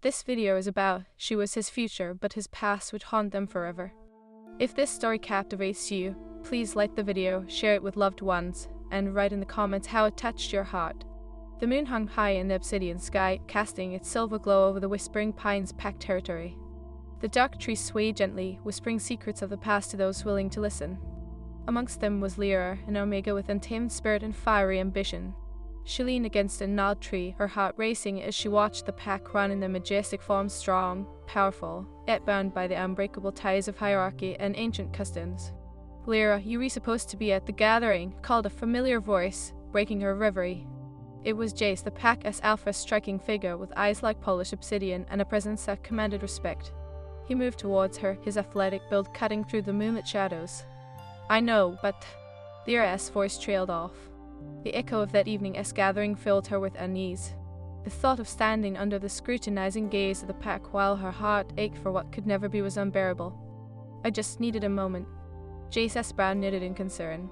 This video is about she was his future, but his past would haunt them forever. If this story captivates you, please like the video, share it with loved ones, and write in the comments how it touched your heart. The moon hung high in the obsidian sky, casting its silver glow over the whispering pines' packed territory. The dark trees swayed gently, whispering secrets of the past to those willing to listen. Amongst them was Lyra, an omega with untamed spirit and fiery ambition. She leaned against a gnarled tree, her heart racing as she watched the pack run in their majestic form, strong, powerful, yet bound by the unbreakable ties of hierarchy and ancient customs. "Lyra, you were supposed to be at the gathering," called a familiar voice, breaking her reverie. It was Jace, the pack's alpha, striking figure with eyes like polished obsidian and a presence that commanded respect. He moved towards her, his athletic build cutting through the moonlit shadows. "I know, but..." Lyra's voice trailed off. The echo of that evening's gathering filled her with unease. The thought of standing under the scrutinizing gaze of the pack while her heart ached for what could never be was unbearable. "I just needed a moment." Jace's brow knitted in concern.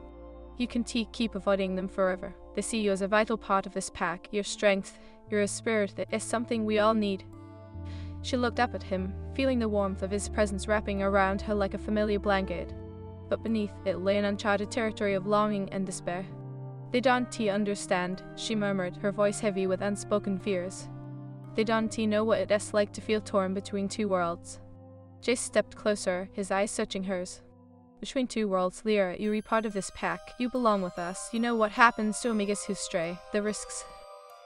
"You can keep avoiding them forever. They see you as a vital part of this pack, your strength, your spirit. That is something we all need." She looked up at him, feeling the warmth of his presence wrapping around her like a familiar blanket. But beneath it lay an uncharted territory of longing and despair. "They don't understand," she murmured, her voice heavy with unspoken fears. "They don't know what it is like to feel torn between two worlds." Jace stepped closer, his eyes searching hers. "Between two worlds, Lyra, you're part of this pack. You belong with us. You know what happens to omegas who stray, the risks."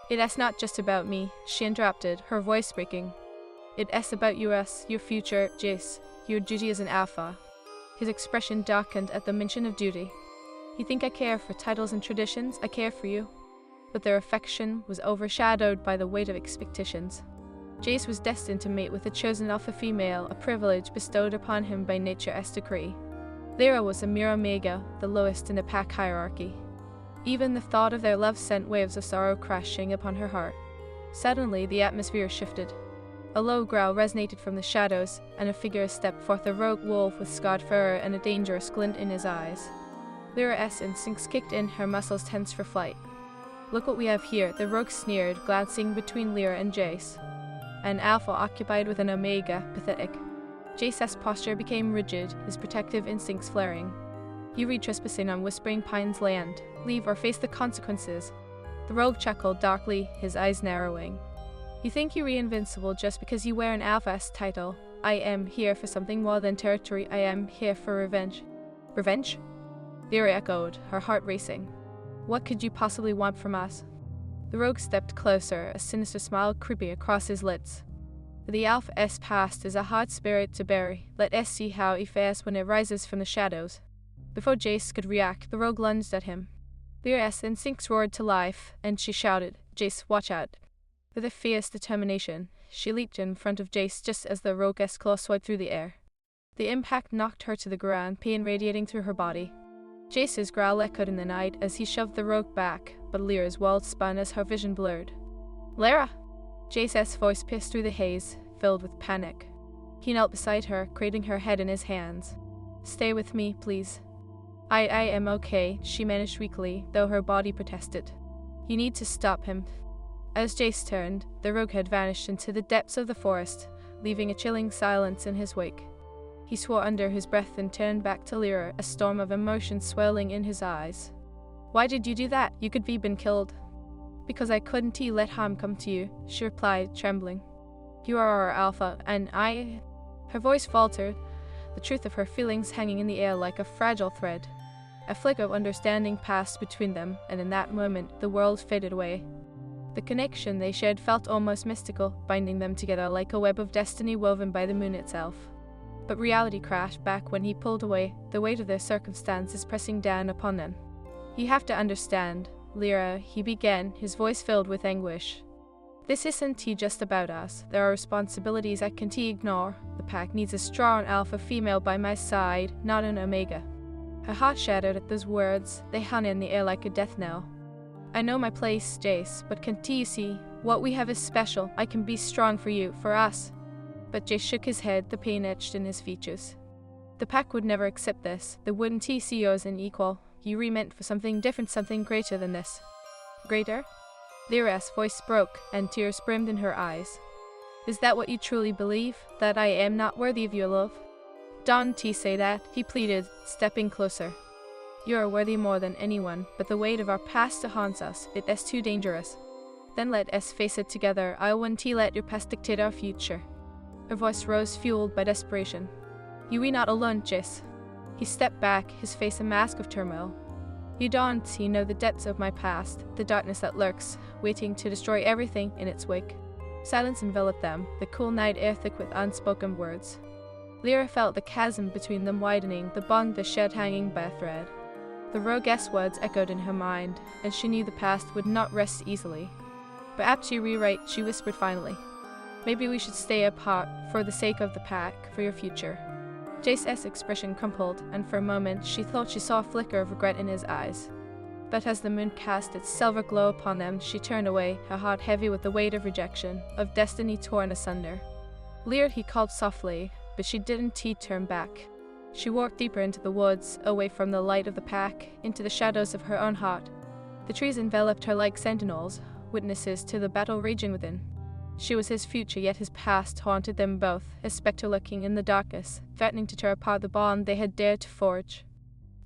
"It is not just about me," she interrupted, her voice breaking. "It is about us, your future, Jace, your duty as an alpha." His expression darkened at the mention of duty. "You think I care for titles and traditions? I care for you." But their affection was overshadowed by the weight of expectations. Jace was destined to mate with the chosen alpha female, a privilege bestowed upon him by nature's decree. Lyra was a mere omega, the lowest in the pack hierarchy. Even the thought of their love sent waves of sorrow crashing upon her heart. Suddenly the atmosphere shifted. A low growl resonated from the shadows, and a figure stepped forth, a rogue wolf with scarred fur and a dangerous glint in his eyes. Lyra's instincts kicked in, her muscles tensed for flight. "Look what we have here," the rogue sneered, glancing between Lyra and Jace. "An alpha occupied with an omega, pathetic." Jace's posture became rigid, his protective instincts flaring. "You read trespassing on Whispering Pines land. Leave or face the consequences." The rogue chuckled darkly, his eyes narrowing. "You think you're invincible just because you wear an alpha's title. I am here for something more than territory. I am here for revenge." "Revenge?" Lyra echoed, her heart racing. "What could you possibly want from us?" The rogue stepped closer, a sinister smile creeping across his lips. "The alpha's past is a hard spirit to bury. Let us see how it fares when it rises from the shadows." Before Jace could react, the rogue lunged at him. Lyra's instincts roared to life, and she shouted, "Jace, watch out." With a fierce determination, she leaped in front of Jace just as the rogue's claw swiped through the air. The impact knocked her to the ground, pain radiating through her body. Jace's growl echoed in the night as he shoved the rogue back, but Lyra's world spun as her vision blurred. "Lyra!" Jace's voice pierced through the haze, filled with panic. He knelt beside her, cradling her head in his hands. "Stay with me, please." I am okay," she managed weakly, though her body protested. "You need to stop him." As Jace turned, the rogue had vanished into the depths of the forest, leaving a chilling silence in his wake. He swore under his breath and turned back to Lyra, a storm of emotion swelling in his eyes. "Why did you do that? You could have been killed." "Because I couldn't let harm come to you," she replied, trembling. "You are our alpha, and I..." Her voice faltered, the truth of her feelings hanging in the air like a fragile thread. A flicker of understanding passed between them, and in that moment the world faded away. The connection they shared felt almost mystical, binding them together like a web of destiny woven by the moon itself. But reality crashed back when he pulled away, the weight of their circumstances pressing down upon them. "You have to understand, Lyra," he began, his voice filled with anguish. "This isn't just about us. There are responsibilities I can't ignore. The pack needs a strong alpha female by my side, not an omega." Her heart shattered at those words. They hung in the air like a death knell. "I know my place, Jace, but can't you see? What we have is special. I can be strong for you, for us." But Jace shook his head, the pain etched in his features. "The pack would never accept this. They wouldn't see you as an equal. You were meant for something different, something greater than this." "Greater?" Lyra's voice broke, and tears brimmed in her eyes. Is that what you truly believe? That I am not worthy of your love? Don't say that, he pleaded, stepping closer. You are worthy more than anyone, but the weight of our past haunts us. It is too dangerous. Then let us face it together. I won't let your past dictate our future. Her voice rose, fueled by desperation. You are not alone, Jess. He stepped back, his face a mask of turmoil. You don't know the depths of my past, the darkness that lurks, waiting to destroy everything in its wake. Silence enveloped them, the cool night air thick with unspoken words. Lyra felt the chasm between them widening, the bond they shared hanging by a thread. The rogue's words echoed in her mind, and she knew the past would not rest easily. Perhaps you rewrite, she whispered finally. Maybe we should stay apart, for the sake of the pack, for your future. Jace's expression crumpled, and for a moment she thought she saw a flicker of regret in his eyes. But as the moon cast its silver glow upon them, she turned away, her heart heavy with the weight of rejection, of destiny torn asunder. Lyra, he called softly, but she didn't turn back. She walked deeper into the woods, away from the light of the pack, into the shadows of her own heart. The trees enveloped her like sentinels, witnesses to the battle raging within. She was his future, yet his past haunted them both, a spectre lurking in the darkness, threatening to tear apart the bond they had dared to forge.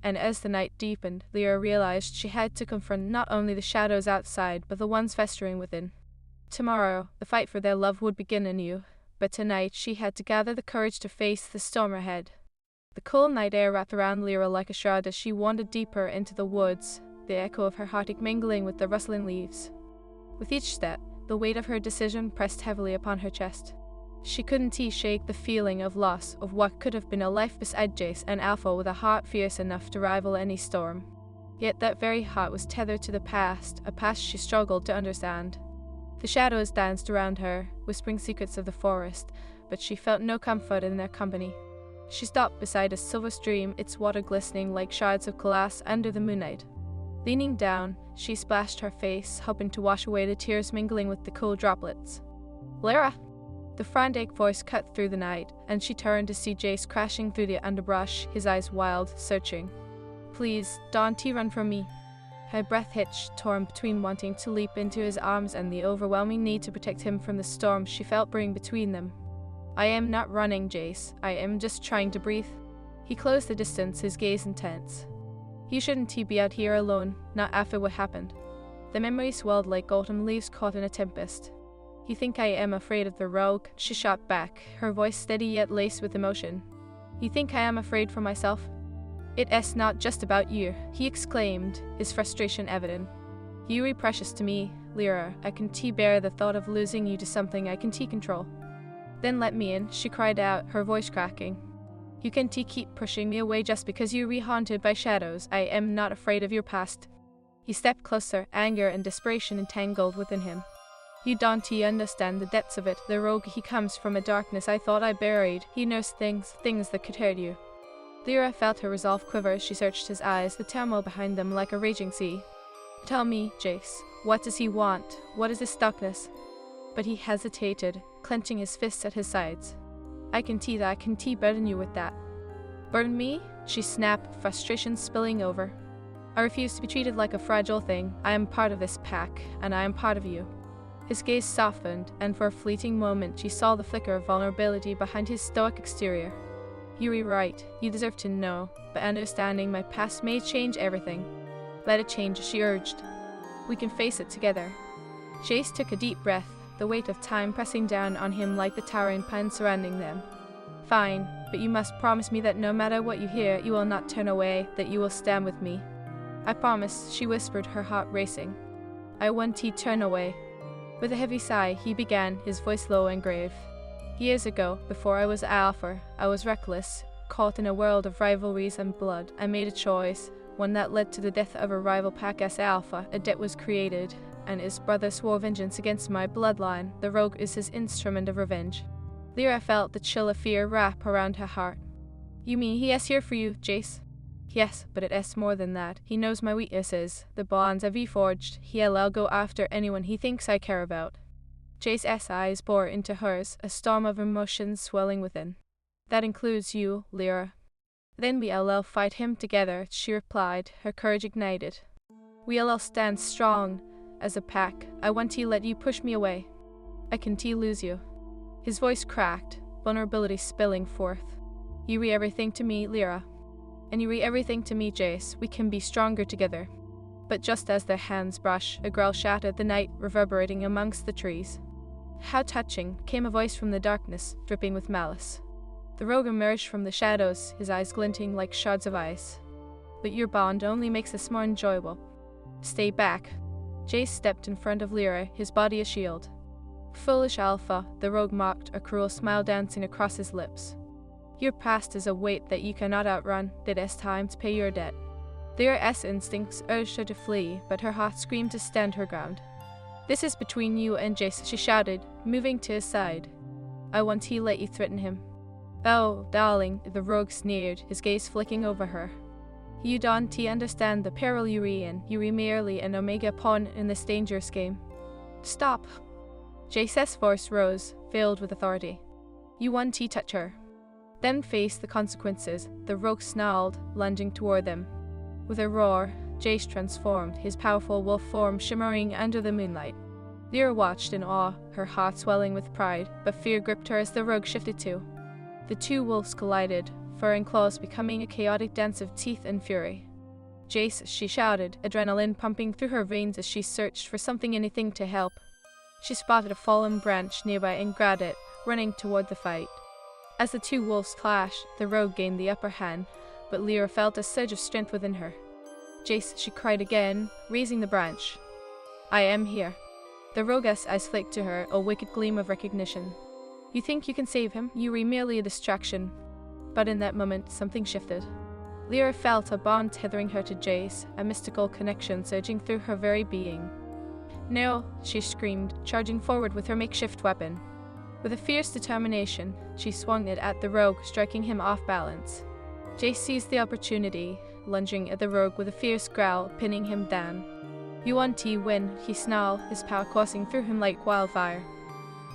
And as the night deepened, Lyra realized she had to confront not only the shadows outside, but the ones festering within. Tomorrow, the fight for their love would begin anew, but tonight she had to gather the courage to face the storm ahead. The cool night air wrapped around Lyra like a shroud as she wandered deeper into the woods, the echo of her heartache mingling with the rustling leaves. With each step, the weight of her decision pressed heavily upon her chest. She couldn't shake the feeling of loss of what could have been a life beside Jace and Alpha with a heart fierce enough to rival any storm. Yet that very heart was tethered to the past, a past she struggled to understand. The shadows danced around her, whispering secrets of the forest, but she felt no comfort in their company. She stopped beside a silver stream, its water glistening like shards of glass under the moonlight. Leaning down, she splashed her face, hoping to wash away the tears mingling with the cool droplets. Lyra! The frantic voice cut through the night, and she turned to see Jace crashing through the underbrush, his eyes wild, searching. Please, don't run from me. Her breath hitched, torn between wanting to leap into his arms and the overwhelming need to protect him from the storm she felt brewing between them. I am not running, Jace. I am just trying to breathe. He closed the distance, his gaze intense. You shouldn't be out here alone, not after what happened. The memory swelled like autumn leaves caught in a tempest. You think I am afraid of the rogue? She shot back, her voice steady yet laced with emotion. You think I am afraid for myself? It is not just about you, he exclaimed, his frustration evident. You are precious to me, Lyra. I can bear the thought of losing you to something I can control. Then let me in, she cried out, her voice cracking. You can keep pushing me away just because you are haunted by shadows. I am not afraid of your past. He stepped closer, anger and desperation entangled within him. You don't understand the depths of it. The rogue, he comes from a darkness I thought I buried. He knows things that could hurt you. Lyra felt her resolve quiver as she searched his eyes, the turmoil behind them like a raging sea. Tell me, Jace, what does he want? What is this darkness? But he hesitated, clenching his fists at his sides. I can burden you with that. Burden me? She snapped, frustration spilling over. I refuse to be treated like a fragile thing. I am part of this pack, and I am part of you. His gaze softened, and for a fleeting moment she saw the flicker of vulnerability behind his stoic exterior. You are right, you deserve to know, but understanding my past may change everything. Let it change, she urged. We can face it together. Jace took a deep breath, the weight of time pressing down on him like the towering pine surrounding them. Fine, but you must promise me that no matter what you hear, you will not turn away, that you will stand with me. I promise, she whispered, her heart racing. I won't turn away. With a heavy sigh, he began, his voice low and grave. Years ago, before I was Alpha, I was reckless, caught in a world of rivalries and blood. I made a choice, one that led to the death of a rival pack as Alpha. A debt was created, and his brother swore vengeance against my bloodline. The rogue is his instrument of revenge. Lyra felt the chill of fear wrap around her heart. You mean he is here for you, Jace? Yes, but it is more than that. He knows my weaknesses, the bonds I've reforged. He'll go after anyone he thinks I care about. Jace's eyes bore into hers, a storm of emotions swelling within. That includes you, Lyra. Then we'll fight him together, she replied, her courage ignited. We'll stand strong as a pack. I won't let you push me away. I can lose you. His voice cracked, vulnerability spilling forth. You re everything to me, Lyra. And you re everything to me, Jace. We can be stronger together. But just as their hands brush, a growl shattered the night, reverberating amongst the trees. How touching, came a voice from the darkness, dripping with malice. The rogue emerged from the shadows, his eyes glinting like shards of ice. But your bond only makes us more enjoyable. Stay back. Jace stepped in front of Lyra, his body a shield. Foolish Alpha, the rogue mocked, a cruel smile dancing across his lips. Your past is a weight that you cannot outrun. It is time to pay your debt. Lyra's instincts urged her to flee, but her heart screamed to stand her ground. This is between you and Jace, she shouted, moving to his side. I won't he let you threaten him. Oh, darling, the rogue sneered, his gaze flicking over her. You don't understand the peril you re in. You re merely an omega pawn in this dangerous game. Stop. Jace's voice rose, filled with authority. You won't touch her. Then face the consequences, the rogue snarled, lunging toward them. With a roar, Jace transformed, his powerful wolf form shimmering under the moonlight. Lyra watched in awe, her heart swelling with pride, but fear gripped her as the rogue shifted too. The two wolves collided, fur and claws becoming a chaotic dance of teeth and fury. Jace, she shouted, adrenaline pumping through her veins as she searched for anything to help. She spotted a fallen branch nearby and grabbed it, running toward the fight. As the two wolves clashed, the rogue gained the upper hand, but Lyra felt a surge of strength within her. Jace, she cried again, raising the branch. I am here. The rogue's eyes flicked to her, a wicked gleam of recognition. You think you can save him? You were merely a distraction. But in that moment, something shifted. Lyra felt a bond tethering her to Jace, a mystical connection surging through her very being. No, she screamed, charging forward with her makeshift weapon. With a fierce determination, she swung it at the rogue, striking him off balance. Jace seized the opportunity, lunging at the rogue with a fierce growl, pinning him down. You want to win, he snarled, his power coursing through him like wildfire.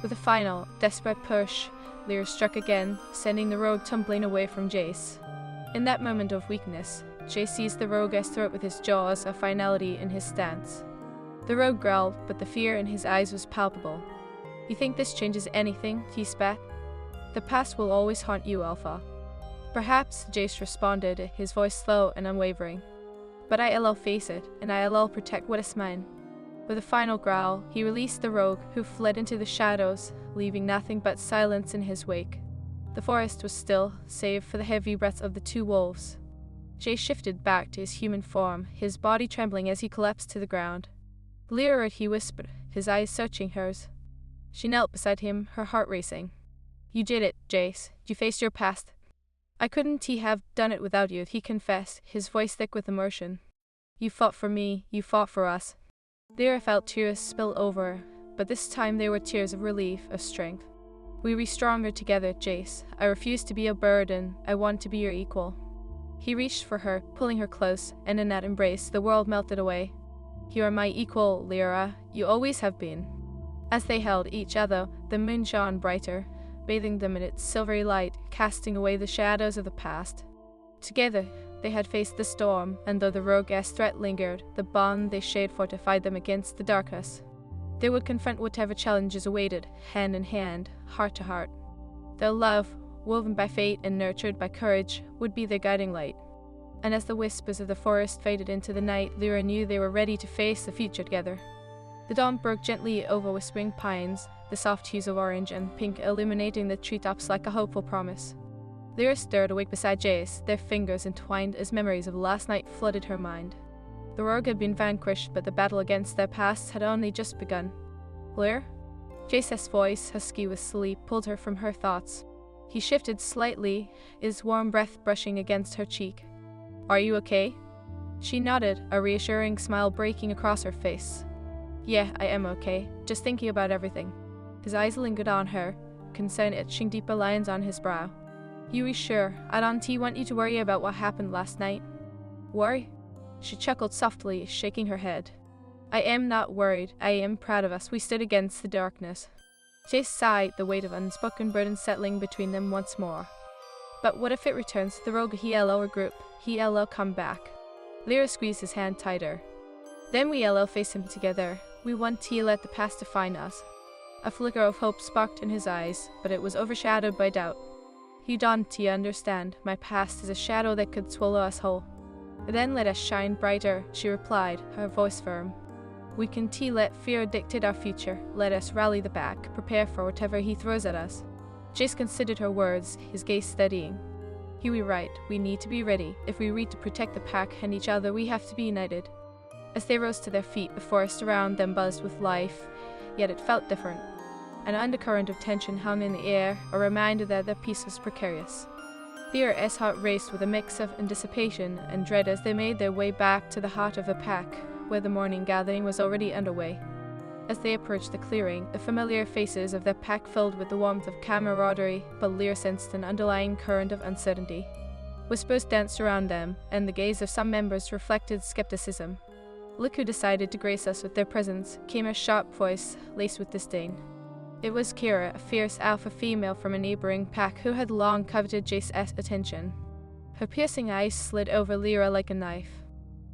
With a final, desperate push, Lyra struck again, sending the rogue tumbling away from Jace. In that moment of weakness, Jace seized the rogue's throat with his jaws, a finality in his stance. The rogue growled, but the fear in his eyes was palpable. You think this changes anything? He spat. The past will always haunt you, Alpha. Perhaps, Jace responded, his voice slow and unwavering. But I'll face it, and I'll protect what is mine. With a final growl, he released the rogue, who fled into the shadows, leaving nothing but silence in his wake. The forest was still, save for the heavy breaths of the two wolves. Jace shifted back to his human form, his body trembling as he collapsed to the ground. Lyra, he whispered, his eyes searching hers. She knelt beside him, her heart racing. You did it, Jace. You faced your past. I couldn't have done it without you, he confessed, his voice thick with emotion. You fought for me, you fought for us. Lyra felt tears spill over, but this time they were tears of relief, of strength. We were stronger together, Jace. I refuse to be a burden. I want to be your equal. He reached for her, pulling her close, and in that embrace, the world melted away. You are my equal, Lyra. You always have been. As they held each other, the moon shone brighter, bathing them in its silvery light, casting away the shadows of the past. Together, they had faced the storm, and though the rogue's threat lingered, the bond they shared fortified them against the darkness. They would confront whatever challenges awaited, hand in hand, heart to heart. Their love, woven by fate and nurtured by courage, would be their guiding light. And as the whispers of the forest faded into the night, Lyra knew they were ready to face the future together. The dawn broke gently over whispering pines, the soft hues of orange and pink illuminating the treetops like a hopeful promise. Lyra stirred awake beside Jace, their fingers entwined as memories of last night flooded her mind. The rogue had been vanquished, but the battle against their pasts had only just begun. Lyra? Jace's voice, husky with sleep, pulled her from her thoughts. He shifted slightly, his warm breath brushing against her cheek. Are you okay? She nodded, a reassuring smile breaking across her face. Yeah, I am okay, just thinking about everything. His eyes lingered on her, concern etching deeper lines on his brow. You are sure? I don't want you to worry about what happened last night. Worry? She chuckled softly, shaking her head. I am not worried. I am proud of us. We stood against the darkness. Jace sighed, the weight of unspoken burden settling between them once more. But what if it returns? The rogue he'll regroup. He'll come back. Lyra squeezed his hand tighter. Then we'll face him together. We want to let the past define us. A flicker of hope sparked in his eyes, but it was overshadowed by doubt. You don't understand. My past is a shadow that could swallow us whole. Then let us shine brighter, she replied, her voice firm. We can let fear dictate our future. Let us rally the pack, prepare for whatever he throws at us. Jace considered her words, his gaze steadying. You were right. We need to be ready. If we read to protect the pack and each other, we have to be united. As they rose to their feet, the forest around them buzzed with life, yet it felt different. An undercurrent of tension hung in the air, a reminder that their peace was precarious. Lyra's heart raced with a mix of anticipation and dread as they made their way back to the heart of the pack, where the morning gathering was already underway. As they approached the clearing, the familiar faces of their pack filled with the warmth of camaraderie, but Lyra sensed an underlying current of uncertainty. Whispers danced around them, and the gaze of some members reflected skepticism. Look who decided to grace us with their presence, came a sharp voice, laced with disdain. It was Kira, a fierce alpha female from a neighboring pack who had long coveted Jace's attention. Her piercing eyes slid over Lyra like a knife.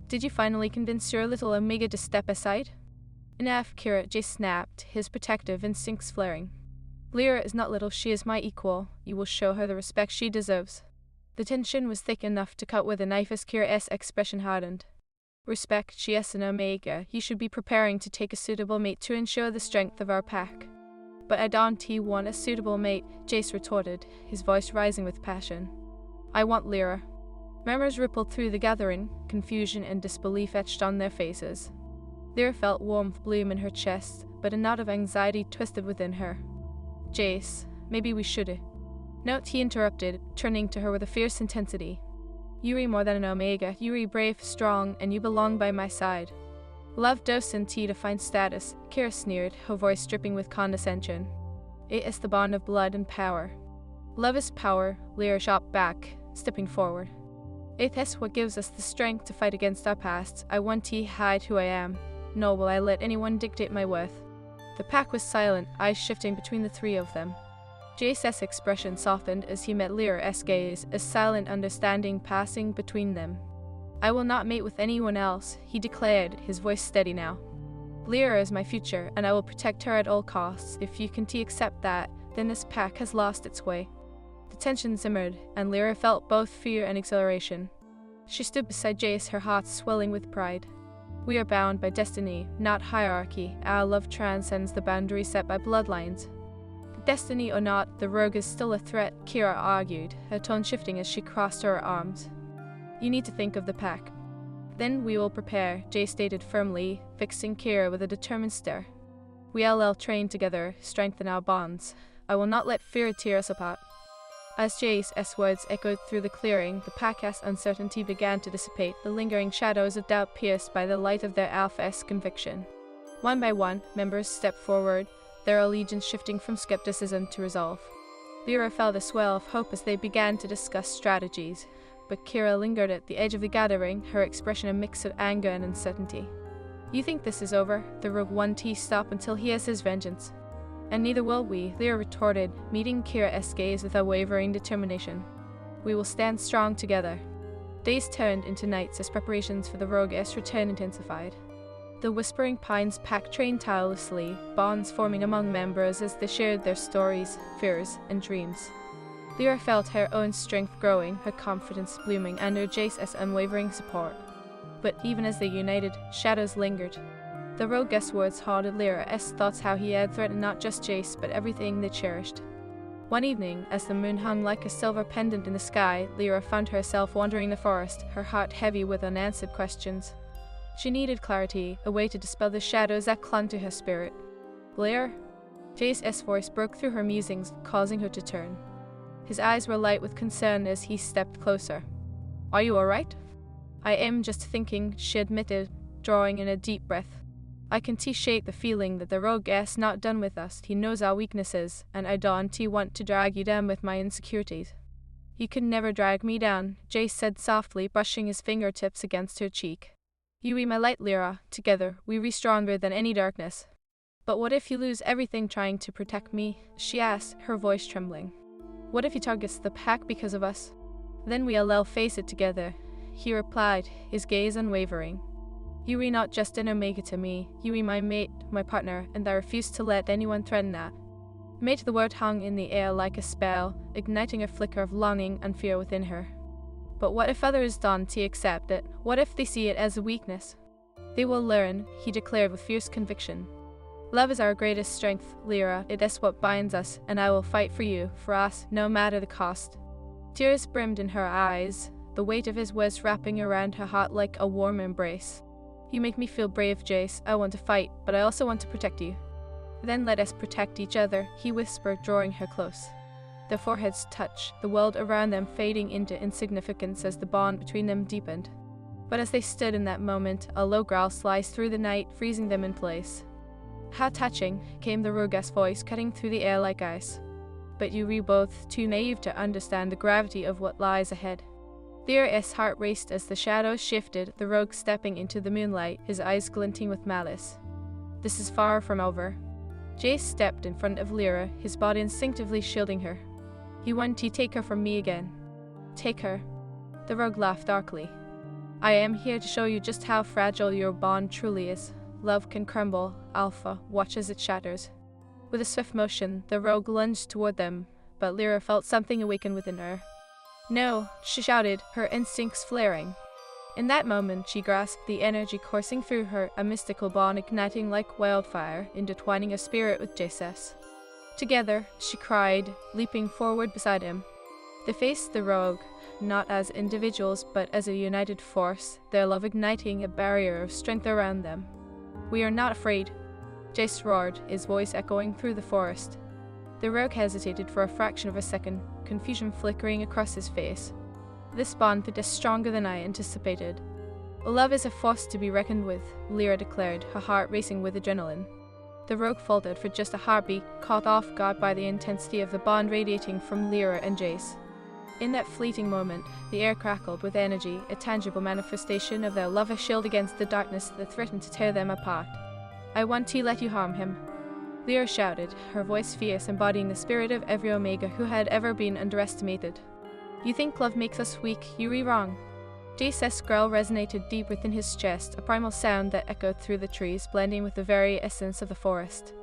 Did you finally convince your little Omega to step aside? Enough, Kira, Jace snapped, his protective instincts flaring. Lyra is not little, she is my equal. You will show her the respect she deserves. The tension was thick enough to cut with a knife as Kira's expression hardened. Respect, she is an Omega. You should be preparing to take a suitable mate to ensure the strength of our pack. But I don't want a suitable mate, Jace retorted, his voice rising with passion. I want Lyra. Murmurs rippled through the gathering, confusion and disbelief etched on their faces. Lyra felt warmth bloom in her chest, but a knot of anxiety twisted within her. Jace, maybe we should. No, he interrupted, turning to her with a fierce intensity. You're more than an Omega, you're brave, strong, and you belong by my side. Love doesn't define status, Kira sneered, her voice dripping with condescension. It is the bond of blood and power. Love is power, Lyra shot back, stepping forward. It is what gives us the strength to fight against our pasts. I want to hide who I am, nor will I let anyone dictate my worth. The pack was silent, eyes shifting between the three of them. Jace's expression softened as he met Lyra's gaze, a silent understanding passing between them. I will not mate with anyone else, he declared, his voice steady now. Lyra is my future, and I will protect her at all costs. If you can accept that, then this pack has lost its way. The tension simmered, and Lyra felt both fear and exhilaration. She stood beside Jace, her heart swelling with pride. We are bound by destiny, not hierarchy. Our love transcends the boundaries set by bloodlines. Destiny or not, the rogue is still a threat, Kira argued, her tone shifting as she crossed her arms. You need to think of the pack. Then we will prepare, Jace stated firmly, fixing Kira with a determined stare. We all train together, strengthen our bonds. I will not let fear tear us apart. As Jace's words echoed through the clearing, the pack's uncertainty began to dissipate, the lingering shadows of doubt pierced by the light of their alpha's conviction. One by one, members stepped forward, their allegiance shifting from skepticism to resolve. Lyra felt a swell of hope as they began to discuss strategies, but Kira lingered at the edge of the gathering, her expression a mix of anger and uncertainty. You think this is over? The rogue won't stop until he has his vengeance. And neither will we, Lyra retorted, meeting Kira's gaze with unwavering determination. We will stand strong together. Days turned into nights as preparations for the rogue's return intensified. The Whispering Pines pack trained tirelessly, bonds forming among members as they shared their stories, fears, and dreams. Lyra felt her own strength growing, her confidence blooming under Jace's unwavering support. But even as they united, shadows lingered. The rogue's words haunted Lyra's thoughts, how he had threatened not just Jace, but everything they cherished. One evening, as the moon hung like a silver pendant in the sky, Lyra found herself wandering the forest, her heart heavy with unanswered questions. She needed clarity, a way to dispel the shadows that clung to her spirit. Lyra? Jace's voice broke through her musings, causing her to turn. His eyes were light with concern as he stepped closer. Are you alright? I am just thinking, she admitted, drawing in a deep breath. I can shake the feeling that the rogue's not done with us. He knows our weaknesses, and I don't want to drag you down with my insecurities. You can never drag me down, Jace said softly, brushing his fingertips against her cheek. You be my light, Lyra. Together, we be stronger than any darkness. But what if you lose everything trying to protect me? She asked, her voice trembling. What if he targets the pack because of us? Then we'll face it together, he replied, his gaze unwavering. You are not just an omega to me, you are my mate, my partner, and I refuse to let anyone threaten that. Mate, the word hung in the air like a spell, igniting a flicker of longing and fear within her. But what if others don't accept it? What if they see it as a weakness? They will learn, he declared with fierce conviction. Love is our greatest strength, Lyra. It is what binds us, and I will fight for you, for us, no matter the cost. Tears brimmed in her eyes, the weight of his words wrapping around her heart like a warm embrace. You make me feel brave, Jace. I want to fight, but I also want to protect you. Then let us protect each other, he whispered, drawing her close. Their foreheads touched, the world around them fading into insignificance as the bond between them deepened. But as they stood in that moment, a low growl sliced through the night, freezing them in place. How touching, came the rogue's voice, cutting through the air like ice. But you were both too naive to understand the gravity of what lies ahead. Lyra's heart raced as the shadows shifted, the rogue stepping into the moonlight, his eyes glinting with malice. This is far from over. Jace stepped in front of Lyra, his body instinctively shielding her. You want to take her from me again. Take her. The rogue laughed darkly. I am here to show you just how fragile your bond truly is. Love can crumble, Alpha, watch as it shatters. With a swift motion, the rogue lunged toward them, but Lyra felt something awaken within her. No, she shouted, her instincts flaring. In that moment, she grasped the energy coursing through her, a mystical bond igniting like wildfire, intertwining her spirit with Jace's. Together, she cried, leaping forward beside him. They faced the rogue, not as individuals, but as a united force, their love igniting a barrier of strength around them. We are not afraid, Jace roared, his voice echoing through the forest. The rogue hesitated for a fraction of a second, confusion flickering across his face. This bond is stronger than I anticipated. Love is a force to be reckoned with, Lyra declared, her heart racing with adrenaline. The rogue faltered for just a heartbeat, caught off guard by the intensity of the bond radiating from Lyra and Jace. In that fleeting moment, the air crackled with energy, a tangible manifestation of their love, a shield against the darkness that threatened to tear them apart. I want to let you harm him, Lyra shouted, her voice fierce, embodying the spirit of every Omega who had ever been underestimated. You think love makes us weak, you are wrong. Jace's growl resonated deep within his chest, a primal sound that echoed through the trees, blending with the very essence of the forest.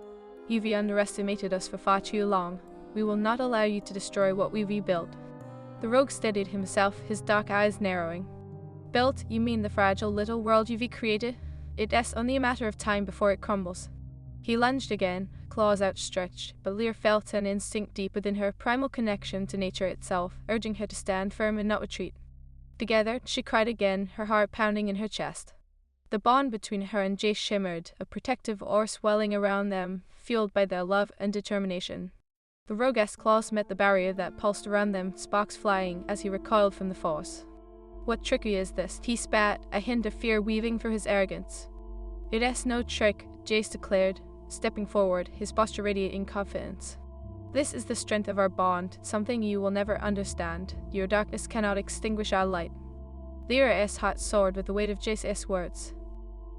You've underestimated us for far too long. We will not allow you to destroy what we rebuilt. The rogue steadied himself, his dark eyes narrowing. Built, you mean the fragile little world you've created? It is only a matter of time before it crumbles. He lunged again, claws outstretched, but Lyra felt an instinct deep within her, primal connection to nature itself, urging her to stand firm and not retreat. Together, she cried again, her heart pounding in her chest. The bond between her and Jace shimmered, a protective aura swelling around them, fueled by their love and determination. The rogue's claws met the barrier that pulsed around them, sparks flying as he recoiled from the force. What trickery is this? He spat, a hint of fear weaving through his arrogance. It is no trick, Jace declared, stepping forward, his posture radiating confidence. This is the strength of our bond, something you will never understand. Your darkness cannot extinguish our light. Lyra's heart soared with the weight of Jace's words.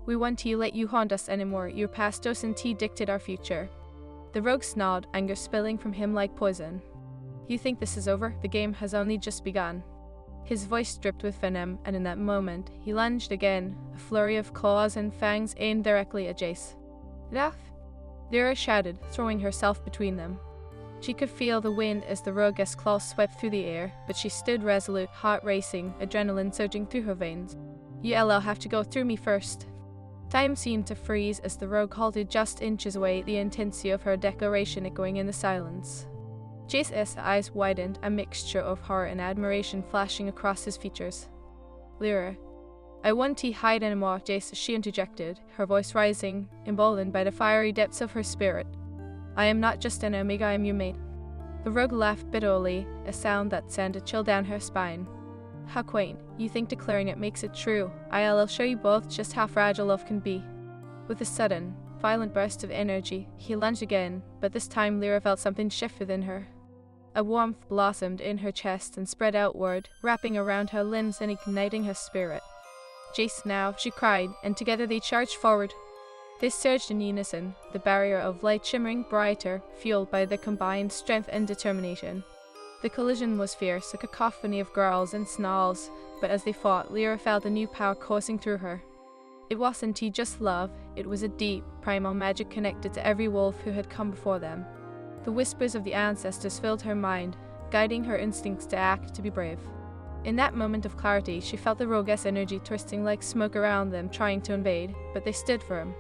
We want to let you haunt us anymore. Your past us and tea dictate our future. The rogue snarled, anger spilling from him like poison. You think this is over? The game has only just begun. His voice dripped with venom, and in that moment, he lunged again, a flurry of claws and fangs aimed directly at Jace. Enough! Lyra shouted, throwing herself between them. She could feel the wind as the rogue's claws swept through the air, but she stood resolute, heart racing, adrenaline surging through her veins. You'll have to go through me first. Time seemed to freeze as the rogue halted just inches away, the intensity of her declaration echoing in the silence. Jace's eyes widened, a mixture of horror and admiration flashing across his features. Lyra. I won't hide anymore, Jace, she interjected, her voice rising, emboldened by the fiery depths of her spirit. I am not just an Omega, I am your mate. The rogue laughed bitterly, a sound that sent a chill down her spine. How quaint. You think declaring it makes it true. I'll show you both just how fragile love can be. With a sudden, violent burst of energy, he lunged again, but this time Lyra felt something shift within her. A warmth blossomed in her chest and spread outward, wrapping around her limbs and igniting her spirit. Jace now, she cried, and together they charged forward. They surged in unison, the barrier of light shimmering brighter, fueled by their combined strength and determination. The collision was fierce, a cacophony of growls and snarls, but as they fought, Lyra felt a new power coursing through her. It wasn't just love, it was a deep, primal magic connected to every wolf who had come before them. The whispers of the ancestors filled her mind, guiding her instincts to act, to be brave. In that moment of clarity, she felt the rogue's energy twisting like smoke around them, trying to invade, but they stood firm.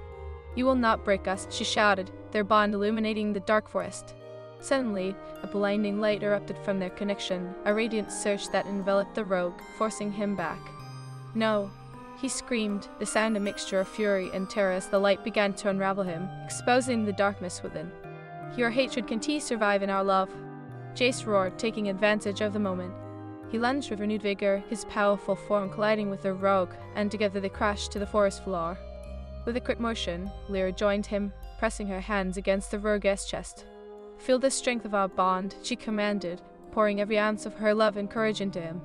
"You will not break us," she shouted, their bond illuminating the dark forest. Suddenly, a blinding light erupted from their connection, a radiant surge that enveloped the rogue, forcing him back. "No!" He screamed, the sound a mixture of fury and terror as the light began to unravel him, exposing the darkness within. "Your hatred can survive in our love!" Jace roared, taking advantage of the moment. He lunged with renewed vigor, his powerful form colliding with the rogue, and together they crashed to the forest floor. With a quick motion, Lyra joined him, pressing her hands against the rogue's chest. "Feel the strength of our bond," she commanded, pouring every ounce of her love and courage into him.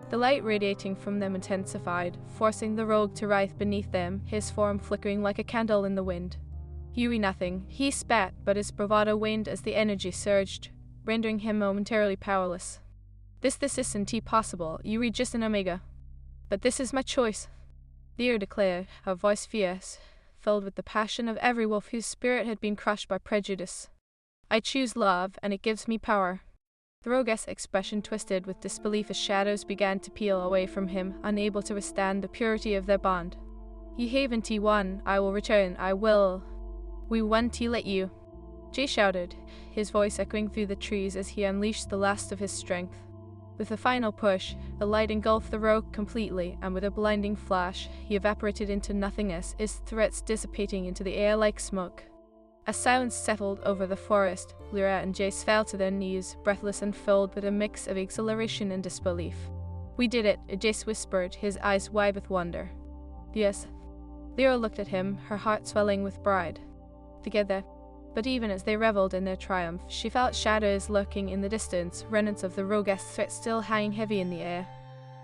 The light radiating from them intensified, forcing the rogue to writhe beneath them, his form flickering like a candle in the wind. Hearing nothing, he spat, but his bravado waned as the energy surged, rendering him momentarily powerless. This isn't possible. You read just an omega." "But this is my choice," Lyra declared, her voice fierce, filled with the passion of every wolf whose spirit had been crushed by prejudice. "I choose love, and it gives me power." The rogue's expression twisted with disbelief as shadows began to peel away from him, unable to withstand the purity of their bond. "You haven't won. I will return. I will. We won't let you." Jay shouted, his voice echoing through the trees as he unleashed the last of his strength. With a final push, the light engulfed the rogue completely, and with a blinding flash, he evaporated into nothingness, his threats dissipating into the air like smoke. As silence settled over the forest, Lyra and Jace fell to their knees, breathless and filled with a mix of exhilaration and disbelief. "We did it," Jace whispered, his eyes wide with wonder. "Yes." Lyra looked at him, her heart swelling with pride. "Together." But even as they reveled in their triumph, she felt shadows lurking in the distance, remnants of the rogue's threat still hanging heavy in the air.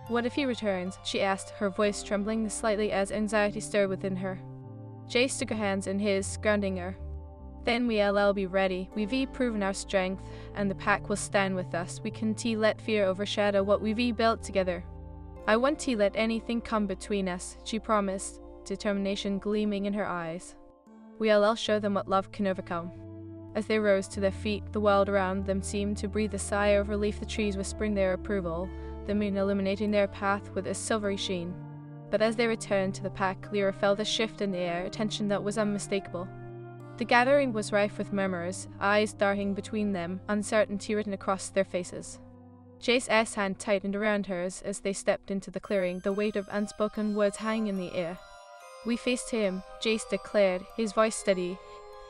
"What if he returns?" she asked, her voice trembling slightly as anxiety stirred within her. Jace took her hands in his, grounding her. "Then we'll be ready. We've proven our strength, and the pack will stand with us. We can't let fear overshadow what we've built together." "I won't let anything come between us," she promised, determination gleaming in her eyes. "We'll show them what love can overcome." As they rose to their feet, the world around them seemed to breathe a sigh of relief, the trees whispering their approval, the moon illuminating their path with a silvery sheen. But as they returned to the pack, Lyra felt a shift in the air, a tension that was unmistakable. The gathering was rife with murmurs, eyes darting between them, uncertainty written across their faces. Jace's hand tightened around hers as they stepped into the clearing, the weight of unspoken words hanging in the air. "We faced him," Jace declared, his voice steady,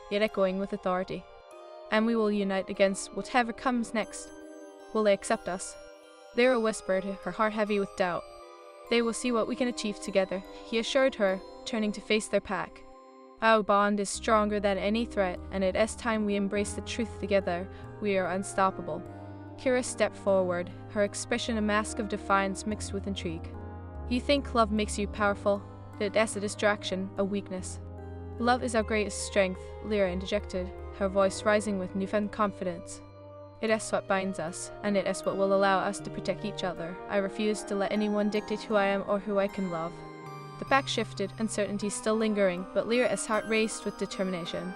yet echoing with authority. "And we will unite against whatever comes next." "Will they accept us?" Lyra whispered, her heart heavy with doubt. "They will see what we can achieve together," he assured her, turning to face their pack. "Our bond is stronger than any threat, and it is time we embrace the truth together. We are unstoppable." Kira stepped forward, her expression a mask of defiance mixed with intrigue. "You think love makes you powerful? It is a distraction, a weakness." "Love is our greatest strength," Lyra interjected, her voice rising with newfound confidence. "It is what binds us, and it is what will allow us to protect each other. I refuse to let anyone dictate who I am or who I can love." The pack shifted, uncertainty still lingering, but Lyra's heart raced with determination.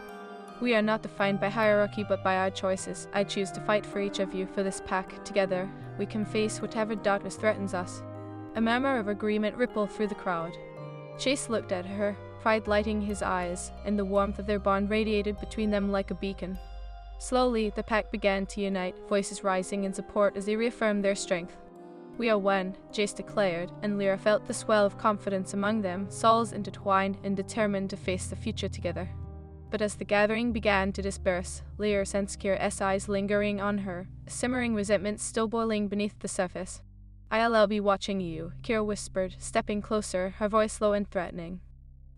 "We are not defined by hierarchy but by our choices. I choose to fight for each of you, for this pack. Together, we can face whatever darkness threatens us." A murmur of agreement rippled through the crowd. Chase looked at her, pride lighting his eyes, and the warmth of their bond radiated between them like a beacon. Slowly, the pack began to unite, voices rising in support as they reaffirmed their strength. "We are one," Jace declared, and Lyra felt the swell of confidence among them, souls intertwined and determined to face the future together. But as the gathering began to disperse, Lyra sensed Kira's eyes lingering on her, a simmering resentment still boiling beneath the surface. "I'll be watching you," Kira whispered, stepping closer, her voice low and threatening.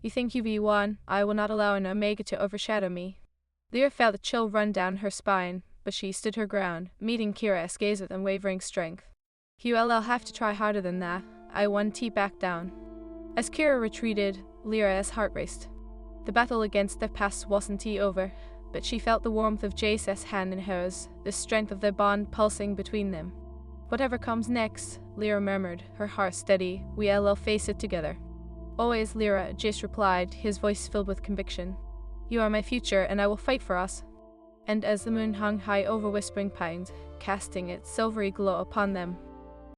"You think you've won? I will not allow an Omega to overshadow me." Lyra felt a chill run down her spine, but she stood her ground, meeting Kira's gaze with unwavering strength. "You'll have to try harder than that. I won't back down." As Kira retreated, Lyra's heart raced. The battle against their past wasn't over, but she felt the warmth of Jace's hand in hers, the strength of their bond pulsing between them. "Whatever comes next," Lyra murmured, her heart steady, "we'll face it together." "Always, Lyra," Jace replied, his voice filled with conviction. "You are my future, and I will fight for us." And as the moon hung high over Whispering Pines, casting its silvery glow upon them,